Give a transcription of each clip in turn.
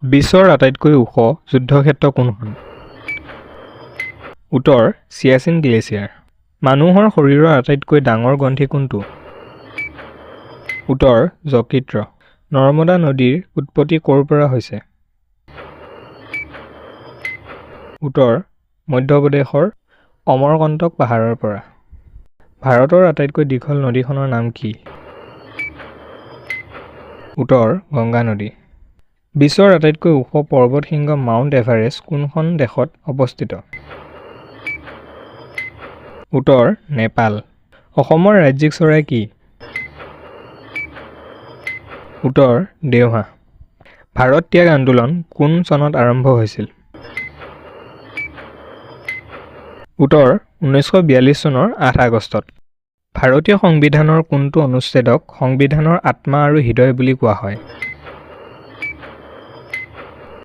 বিশ্বৰ আটাইতকৈ ওখ যুদ্ধক্ষেত্ৰ কোনখন? উত্তৰ চিয়াচিন গ্লেচিয়াৰ। মানুহৰ শৰীৰৰ আটাইতকৈ ডাঙৰ গ্ৰন্থি কোনটো? উত্তৰ যকৃত। নৰ্মদা নদীৰ উৎপত্তি ক'ৰ পৰা হৈছে? উত্তৰ মধ্যপ্ৰদেশৰ অমৰকন্তক পাহাৰৰ পৰা। ভাৰতৰ আটাইতকৈ দীঘল নদীখনৰ নাম কি? উত্তৰ গংগা নদী। বিশ্বৰ আটাইতকৈ ওখ পৰ্বতশৃংগ মাউণ্ট এভাৰেষ্ট কোনখন দেশত অৱস্থিত? উত্তৰ নেপাল। অসমৰ ৰাজ্যিক চৰাই কি? উত্তৰ দেওহাঁহ। ভাৰত ত্যাগ আন্দোলন কোন চনত আৰম্ভ হৈছিল? উত্তৰ 1942 চনৰ 8 আগষ্টত। ভাৰতীয় সংবিধানৰ কোনটো অনুচ্ছেদক সংবিধানৰ আত্মা আৰু হৃদয় বুলি কোৱা হয়?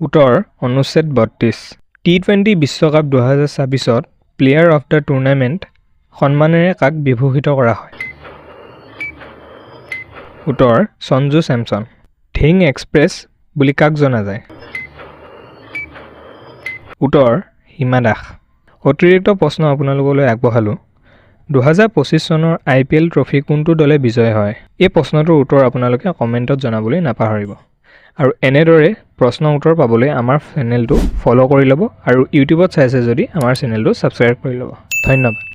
উত্তৰ অনুচ্ছেদ 32। টি-20 বিশ্বকাপ 2026ত প্লেয়াৰ অফ দ্য টুৰ্ণামেণ্ট সন্মানেৰে কাক বিভূষিত কৰা হয়? উত্তৰ সঞ্জু চেমছন। ধিং এক্সপ্ৰেছ বুলি কাক জনা যায়? উত্তৰ হিমা দাস। অতিৰিক্ত প্ৰশ্ন আপোনালোকলৈ আগবঢ়ালোঁ। 2025 চনৰ IPL ট্ৰফি কোনটো দলে বিজয় হয়? এই প্ৰশ্নটোৰ উত্তৰ আপোনালোকে কমেণ্টত জনাবলৈ নাপাহৰিব। আৰু এনেদৰে প্ৰশ্ন উত্তৰ পাবলৈ আমাৰ চেনেলটো ফ'ল' কৰি ল'ব আৰু ইউটিউবত চাইছে যদি আমাৰ চেনেলটো ছাবস্ক্ৰাইব কৰি ল'ব। ধন্যবাদ।